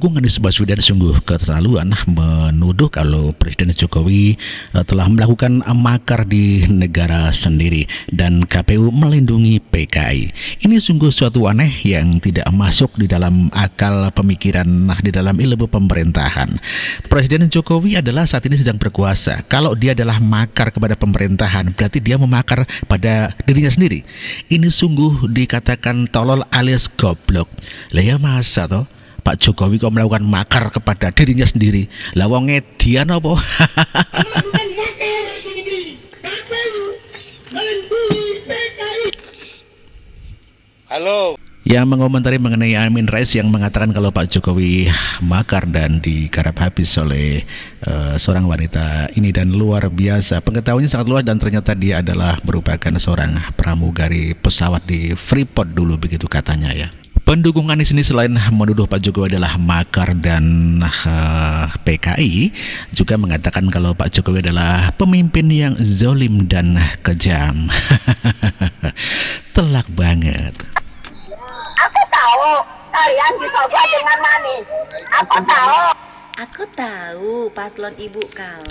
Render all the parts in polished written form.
pendukung Anies Baswedan sungguh keterlaluan menuduh kalau Presiden Jokowi telah melakukan makar di negara sendiri dan KPU melindungi PKI. Ini sungguh suatu aneh yang tidak masuk di dalam akal pemikiran di dalam ilmu pemerintahan. Presiden Jokowi adalah saat ini sedang berkuasa. Kalau dia adalah makar kepada pemerintahan, berarti dia memakar pada dirinya sendiri. Ini sungguh dikatakan tolol alias goblok. Lah ya masa toh Pak Jokowi kok melakukan makar kepada dirinya sendiri? Lah wong edian apa? Halo. Yang mengomentari mengenai Amin Rais yang mengatakan kalau Pak Jokowi makar dan digarap habis oleh seorang wanita ini, dan luar biasa. Pengetahuannya sangat luas dan ternyata dia adalah merupakan seorang pramugari pesawat di Freeport dulu, begitu katanya ya. Pendukung Anies ini selain menuduh Pak Jokowi adalah makar dan PKI, juga mengatakan kalau Pak Jokowi adalah pemimpin yang zalim dan kejam. Telak banget. Aku tahu kalian dicoba dengan mani. Aku tahu. Aku tahu paslon ibu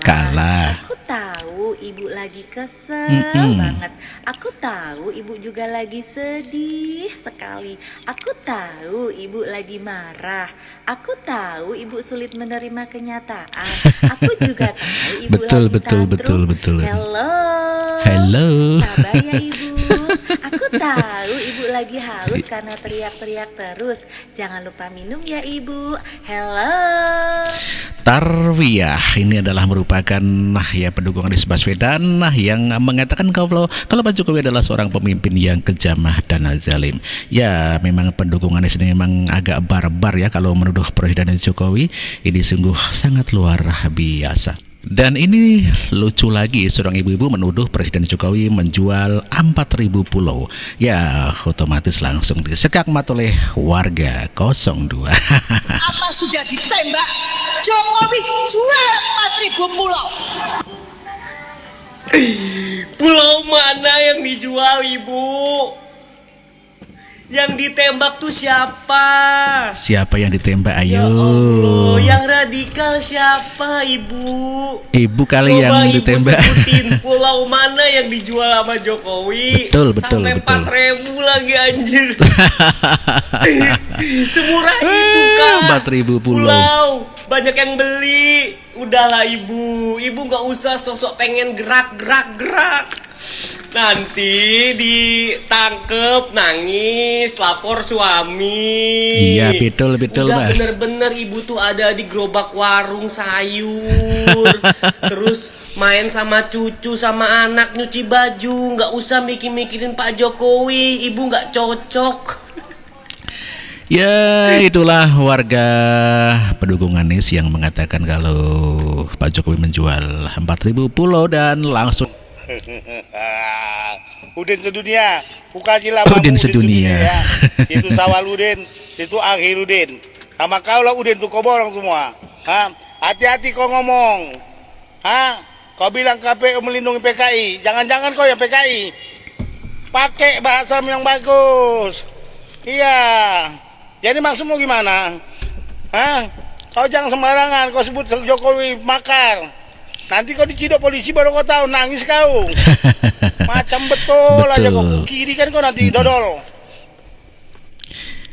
Kalah. Aku tahu ibu lagi kesel banget. Aku tahu ibu juga lagi sedih sekali. Aku tahu ibu lagi marah. Aku tahu ibu sulit menerima kenyataan. Aku juga tahu ibu lagi tantrum. Hello. Sabar ya ibu. Aku tahu ibu lagi haus karena teriak-teriak terus. Jangan lupa minum ya ibu. Hello. Tarwiyah ini adalah merupakan ya pendukung Anies Baswedan yang mengatakan kalau Pak Jokowi adalah seorang pemimpin yang kejam dan zalim. Ya memang pendukung Anies ini memang agak barbar ya kalau menuduh Presiden Jokowi. Ini sungguh sangat luar biasa. Dan ini lucu lagi, seorang ibu-ibu menuduh Presiden Jokowi menjual 4.000 pulau. Ya otomatis langsung disekak mata oleh warga 02. Apa sudah ditembak? Jokowi jual 4.000 pulau. Pulau mana yang dijual, Ibu? Yang ditembak tuh siapa? Siapa yang ditembak? Ayo. Ya Allah, yang radikal siapa, Ibu? Ibu kali Coba yang Ibu ditembak. sebutin pulau mana yang dijual sama Jokowi. Betul. Sampai 4.000 lagi anjir. Semurah itu Kak. 4.000 pulau. Banyak yang beli. Udahlah Ibu nggak usah sosok pengen gerak. Nanti ditangkep, nangis, lapor suami. Iya betul Udah Mas. bener-bener ibu tuh ada di gerobak warung sayur. Terus main sama cucu sama anak, nyuci baju. Nggak usah mikirin Pak Jokowi. Ibu nggak cocok. Ya itulah warga pendukung Anies yang mengatakan kalau Pak Jokowi menjual 4.000 pulau dan langsung Udin sedunia, Ukajilah Udin sedunia ya. Situ Sawaludin, situ Akhirudin. Sama kau lah Udin tuh kau borong semua. Hati-hati kau ngomong. Kau bilang KPU melindungi PKI. Jangan-jangan kau yang PKI. Pakai bahasa yang bagus. Iya. Jadi maksudmu gimana? Kau jangan sembarangan kau sebut Jokowi makar. Nanti kau diciduk polisi baru kau tahu, nangis kau. Macam betul aja kau kiri kan kau nanti dodol.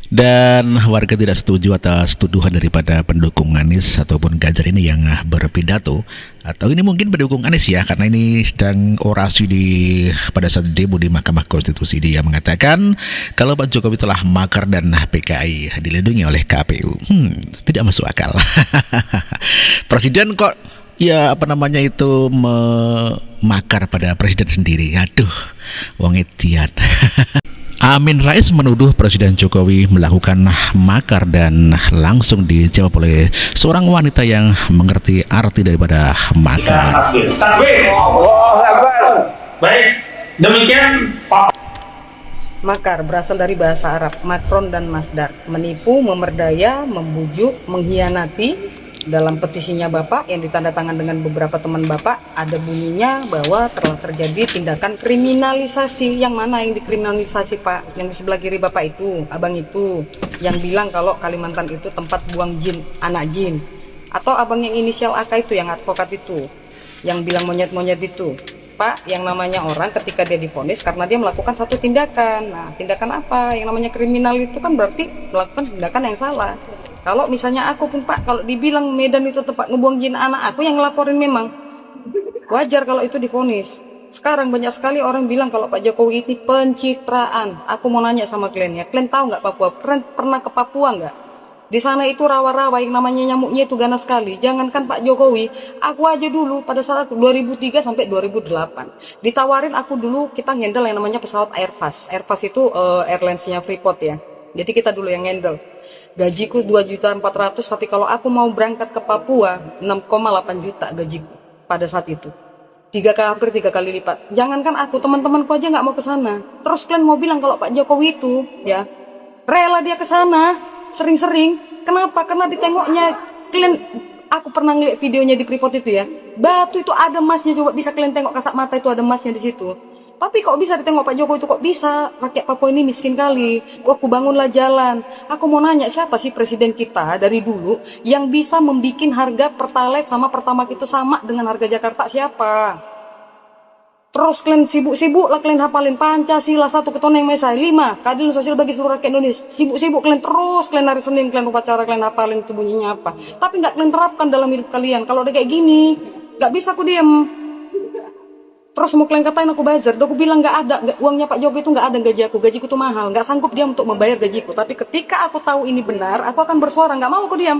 Dan warga tidak setuju atas tuduhan daripada pendukung Anies ataupun Ganjar ini yang berpidato. Atau ini mungkin pendukung Anies ya, karena ini sedang orasi pada saat demo di Mahkamah Konstitusi. Dia mengatakan kalau Pak Jokowi telah makar dan PKI dilindungi oleh KPU. Tidak masuk akal. Presiden kok makar pada presiden sendiri. Aduh, wong edian. Amin Rais menuduh Presiden Jokowi melakukan makar dan langsung dijawab oleh seorang wanita yang mengerti arti daripada makar. Takbir. Baik, demikian Pak. Makar berasal dari bahasa Arab, makron dan masdar, menipu, memerdaya, membujuk, mengkhianati, Dalam petisinya Bapak yang ditandatangan dengan beberapa teman Bapak, ada bunyinya bahwa telah terjadi tindakan kriminalisasi. Yang mana yang dikriminalisasi Pak? Yang di sebelah kiri Bapak itu, abang itu, yang bilang kalau Kalimantan itu tempat buang jin, anak jin. Atau abang yang inisial AK itu, yang advokat itu, yang bilang monyet-monyet itu. Pak, yang namanya orang ketika dia divonis karena dia melakukan satu tindakan. Nah, tindakan apa? Yang namanya kriminal itu kan berarti melakukan tindakan yang salah. Kalau misalnya aku pun Pak, kalau dibilang Medan itu tempat ngebuang jin anak aku yang ngelaporin memang wajar kalau itu divonis. Sekarang banyak sekali orang bilang kalau Pak Jokowi ini pencitraan. Aku mau nanya sama kalian ya, kalian tahu nggak Papua? Kalian pernah ke Papua nggak? Di sana itu rawa-rawa yang namanya nyamuknya itu ganas sekali. Jangankan Pak Jokowi, aku aja dulu pada saat 2003 sampai 2008 ditawarin aku dulu kita ngendel yang namanya pesawat Airbus. Airbus itu airlines-nya Freeport ya. Jadi kita dulu yang ngendel. Gajiku 2.400.000, tapi kalau aku mau berangkat ke Papua 6,8 juta gajiku pada saat itu. Hampir tiga kali lipat. Jangankan aku, teman-temanku aja nggak mau ke sana. Terus kalian mau bilang kalau Pak Jokowi itu ya rela dia ke sana sering-sering. Kenapa? Karena ditengoknya kalian, aku pernah ngeliat videonya di Freeport itu ya. Batu itu ada emasnya, coba bisa kalian tengok kasat mata itu ada emasnya di situ. Tapi kok bisa ditengok Pak Jokowi itu, kok bisa rakyat Papua ini miskin kali. Kok aku bangunlah jalan. Aku mau nanya siapa sih presiden kita dari dulu yang bisa membikin harga Pertalite sama Pertamax itu sama dengan harga Jakarta, siapa? Terus kalian sibuk-sibuk lah kalian hafalin Pancasila 1 Ketuhanan Yang Maha Esa, 5 keadilan sosial bagi seluruh rakyat Indonesia. Sibuk-sibuk kalian terus, kalian hari Senin kalian upacara, kalian hafalin itu bunyinya apa. Tapi nggak kalian terapkan dalam hidup kalian. Kalau udah kayak gini, nggak bisa aku diam. Terus mau kalian katain aku buzzer, aku bilang nggak ada, uangnya Pak Jokowi itu nggak ada gajiku tuh mahal, nggak sanggup dia untuk membayar gajiku. Tapi ketika aku tahu ini benar, aku akan bersuara, nggak mau aku diam.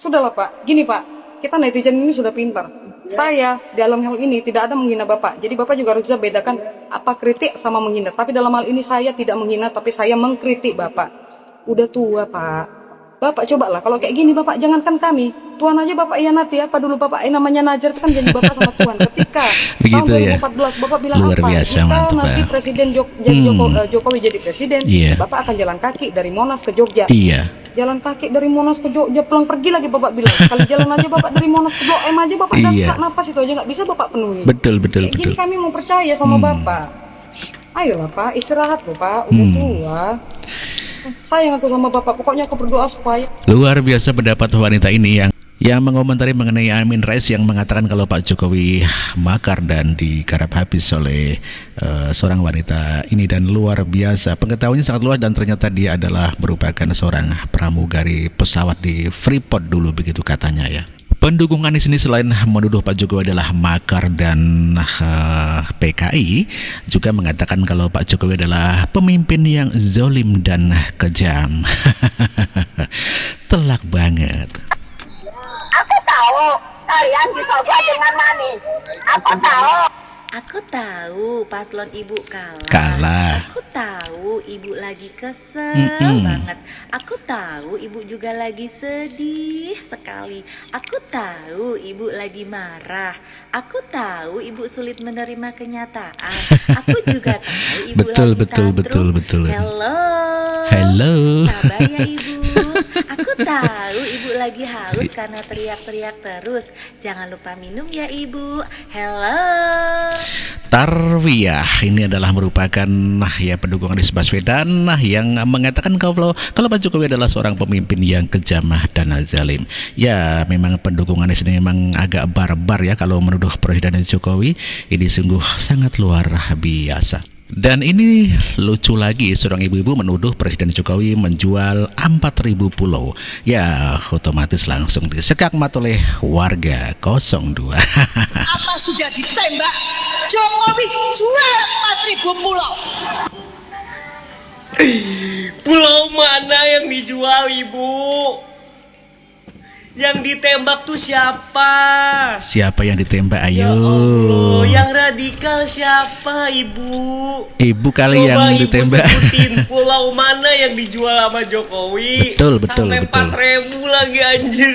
Sudahlah Pak, gini Pak, kita netizen ini sudah pintar. Saya dalam hal ini tidak ada menghina Bapak, jadi Bapak juga harus bisa bedakan apa kritik sama menghina. Tapi dalam hal ini saya tidak menghina, tapi saya mengkritik Bapak. Udah tua Pak. Bapak cobalah, kalau kayak gini Bapak jangankan kami, Tuhan aja Bapak ianati. Apa dulu Bapak namanya Najar itu kan janji Bapak sama Tuhan. Ketika tahun 2014 Bapak bilang Luar apa? biasa, Jika mantap, nanti Pak. Presiden Jokowi jadi presiden, Iya. Bapak akan jalan kaki dari Monas ke Jogja. Iya. Jalan kaki dari Monas ke Jogja, pulang pergi lagi Bapak bilang. Kali jalan aja Bapak dari Monas ke Blok M aja Bapak Iya. sesak napas itu aja nggak bisa Bapak penuhi. Betul. Jadi kami mau percaya sama Bapak. Ayolah Pak, istirahat loh Pak, udah tua. Sayang aku sama Bapak, pokoknya aku berdoa supaya. Luar biasa pendapat wanita ini yang mengomentari mengenai Amin Rais yang mengatakan kalau Pak Jokowi makar dan digarap habis oleh seorang wanita ini. Dan luar biasa, pengetahuannya sangat luas dan ternyata dia adalah merupakan seorang pramugari pesawat di Freeport dulu, begitu katanya ya. Pendukung Anies ini selain menuduh Pak Jokowi adalah makar dan PKI, juga mengatakan kalau Pak Jokowi adalah pemimpin yang zolim dan kejam. Telak banget. Aku tahu kalian disogok dengan mani. Aku tahu. Aku tahu paslon ibu kalah. Kalah. Aku tahu ibu lagi kesel banget. Aku tahu ibu juga lagi sedih sekali. Aku tahu ibu lagi marah. Aku tahu ibu sulit menerima kenyataan. Aku juga tahu ibu Betul, lagi betul, tantrum. betul. Hello. Sabar ya ibu. Aku tahu ibu lagi haus karena teriak-teriak terus. Jangan lupa minum ya ibu. Hello. Tarwiyah ini adalah merupakan ya pendukung Anies Baswedan yang mengatakan kalau Pak Jokowi adalah seorang pemimpin yang kejam dan zalim. Ya, memang pendukung Anies ini memang agak barbar ya kalau menuduh Presiden Jokowi. Ini sungguh sangat luar biasa. Dan ini lucu lagi, seorang ibu-ibu menuduh Presiden Jokowi menjual 4.000 pulau. Ya, otomatis langsung disekak mata oleh warga 02. Apa sudah ditembak? Jokowi jual 4.000 pulau. Pulau mana yang dijual ibu? Yang ditembak tuh siapa? Siapa yang ditembak? Ya Ayo. Allah, yang radikal siapa ibu? Ibu kali Coba yang ibu ditembak. sebutin pulau mana yang dijual sama Jokowi. Betul. Sampai 4.000 lagi anjir.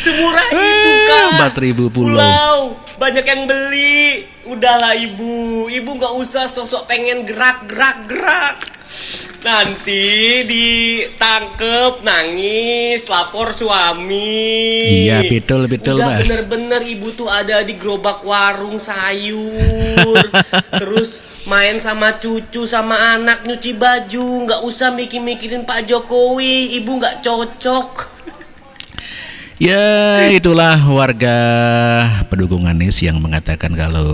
Semurah itu Kak. 4.000 pulau. Banyak yang beli. Udahlah ibu nggak usah sosok pengen gerak. Nanti ditangkep, nangis, lapor suami. Iya, betul Udah Mas. bener-bener ibu tuh ada di gerobak warung sayur. Terus main sama cucu sama anak nyuci baju. Nggak usah mikirin Pak Jokowi. Ibu nggak cocok. Ya, itulah warga pendukung Anies yang mengatakan kalau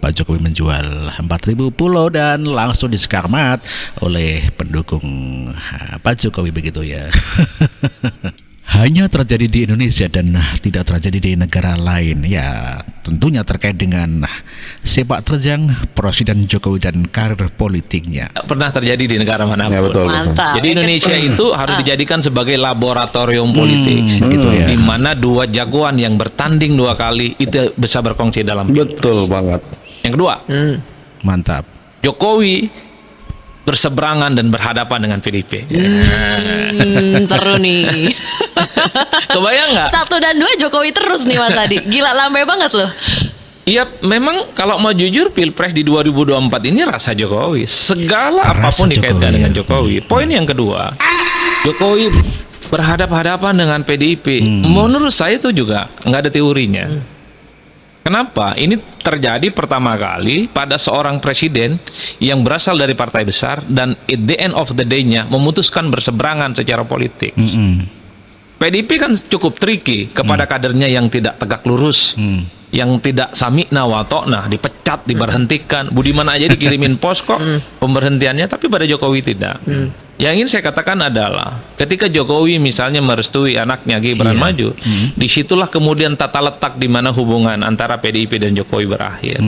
Pak Jokowi menjual 4.000 pulau dan langsung diskarmat oleh pendukung Pak Jokowi begitu ya. Hanya terjadi di Indonesia dan tidak terjadi di negara lain. Ya, tentunya terkait dengan sepak terjang Presiden Jokowi dan karir politiknya. Pernah terjadi di negara manapun. Ya, betul. Mantap. Jadi Indonesia itu harus dijadikan sebagai laboratorium politik, gitu ya. di mana dua jagoan yang bertanding 2 kali itu bisa berkongsi dalam. Betul banget. Yang kedua, Mantap. Jokowi berseberangan dan berhadapan dengan PDIP. Seru nih. Kebayang nggak? 1 dan 2 Jokowi terus nih Mas Adi. Gila, lambe banget loh. Iya, memang kalau mau jujur Pilpres di 2024 ini rasa Jokowi. Segala Rasa apapun dikaitkan Jokowi, dengan ya. Jokowi. Poin yang kedua, Jokowi berhadapan-hadapan dengan PDIP. Menurut saya itu juga nggak ada teorinya. Kenapa? Ini terjadi pertama kali pada seorang presiden yang berasal dari partai besar dan at the end of the day-nya memutuskan berseberangan secara politik. PDIP kan cukup tricky kepada kadernya yang tidak tegak lurus, yang tidak sami'na wa ta'na, dipecat, diberhentikan. Budiman aja dikirimin pos kok pemberhentiannya, tapi pada Jokowi tidak. Yang ingin saya katakan adalah ketika Jokowi misalnya merestui anaknya Gibran maju, disitulah kemudian tata letak di mana hubungan antara PDIP dan Jokowi berakhir.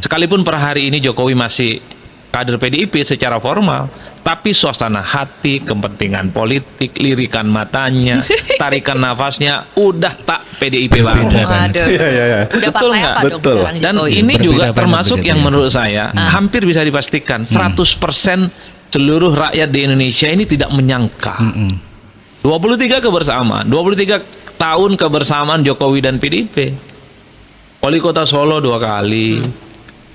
Sekalipun per hari ini Jokowi masih kader PDIP secara formal, tapi suasana hati, kepentingan politik, lirikan matanya, tarikan nafasnya udah tak PDIP banget. Waduh. Udah Betul partai nggak? apa dong Betul. sekarang Dan Jokowi? ini Berbeda juga banget termasuk begitu yang ya. menurut saya hampir bisa dipastikan 100% seluruh rakyat di Indonesia ini tidak menyangka 23 kebersamaan, 23 tahun kebersamaan Jokowi dan PDIP. Wali Kota Solo 2 kali,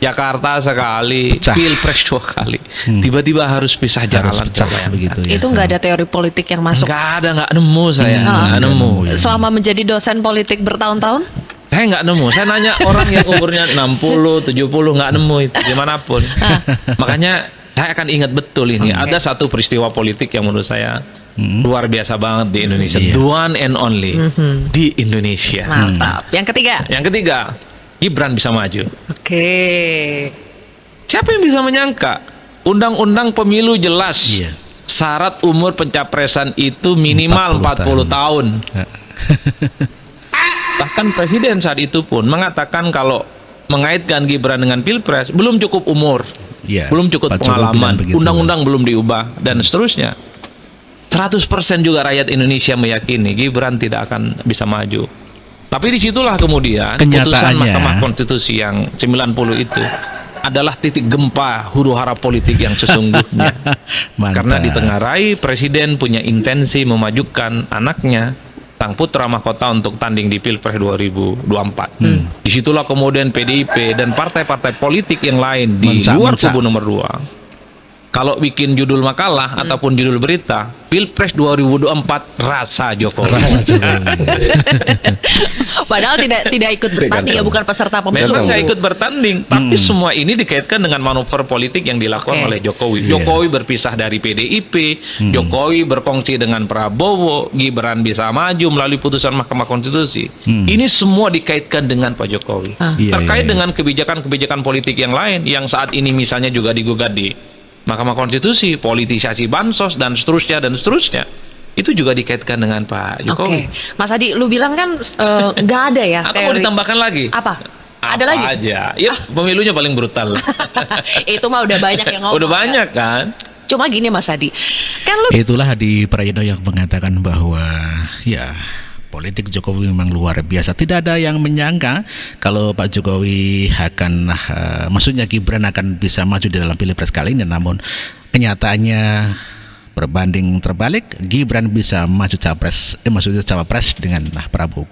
Jakarta sekali, Pecah. Pilpres 2 kali. Tiba-tiba harus pisah jalan. Harus pecah Bayangkan. begitu ya. Itu nggak ada teori politik yang masuk. Nggak nemu saya, nggak nemu. Selama menjadi dosen politik bertahun-tahun? Saya nggak nemu. Saya nanya orang yang umurnya 60, 70 nggak nemu itu dimanapun. Makanya saya akan ingat betul ini. Ada satu peristiwa politik yang menurut saya luar biasa banget di Indonesia. Iya. The one and only di Indonesia. Mantap. Yang ketiga. Yang ketiga, Gibran bisa maju. Oke. Siapa yang bisa menyangka? Undang-undang pemilu jelas. Iya. Syarat umur pencapresan itu minimal 40 tahun. Bahkan presiden saat itu pun mengatakan kalau mengaitkan Gibran dengan Pilpres belum cukup umur. Iya, Belum cukup Pak Jokowi pengalaman, bilang begitu. undang-undang belum diubah dan seterusnya. 100% juga rakyat Indonesia meyakini Gibran tidak akan bisa maju. Tapi disitulah kemudian putusan Kenyataannya. Mahkamah Konstitusi yang 90 itu adalah titik gempa huru-hara politik yang sesungguhnya. Mantap. Karena ditengarai presiden punya intensi memajukan anaknya sang putra mahkota untuk tanding di Pilpres 2024. Disitulah kemudian PDIP dan partai-partai politik yang lain di luar Mencak-mencak. kubu nomor 2 kalau bikin judul makalah ataupun judul berita Pilpres 2024 rasa Jokowi. Rasa Jokowi. Padahal tidak ikut bertanding ya, bukan peserta pemilu. Memang nggak ikut bertanding, tapi semua ini dikaitkan dengan manuver politik yang dilakukan Oke. oleh Jokowi. Iya. Jokowi berpisah dari PDIP, Jokowi berkongsi dengan Prabowo, Gibran bisa maju melalui putusan Mahkamah Konstitusi. Ini semua dikaitkan dengan Pak Jokowi. Iya, Terkait iya. dengan kebijakan-kebijakan politik yang lain yang saat ini misalnya juga digugat di Mahkamah Konstitusi, politisasi bansos dan seterusnya. Itu juga dikaitkan dengan Pak Jokowi. Oke. Mas Adi, lu bilang kan nggak ada ya Atau mau teori. ditambahkan lagi? Apa? Ada Apa lagi? aja. Ya, pemilunya paling brutal. Itu mah udah banyak yang ngomong. Udah ya. banyak kan? Cuma gini Mas Adi, kan lu Itulah Hadi Prayitno yang mengatakan bahwa ya politik Jokowi memang luar biasa. Tidak ada yang menyangka kalau Pak Jokowi akan, maksudnya Gibran akan bisa maju di dalam Pilpres kali ini. Namun kenyataannya berbanding terbalik, Gibran bisa maju maksudnya cawapres dengan Prabowo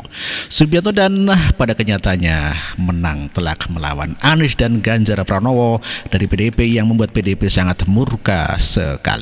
Subianto dan pada kenyataannya menang telak melawan Anies dan Ganjar Pranowo dari PDIP yang membuat PDIP sangat murka sekali.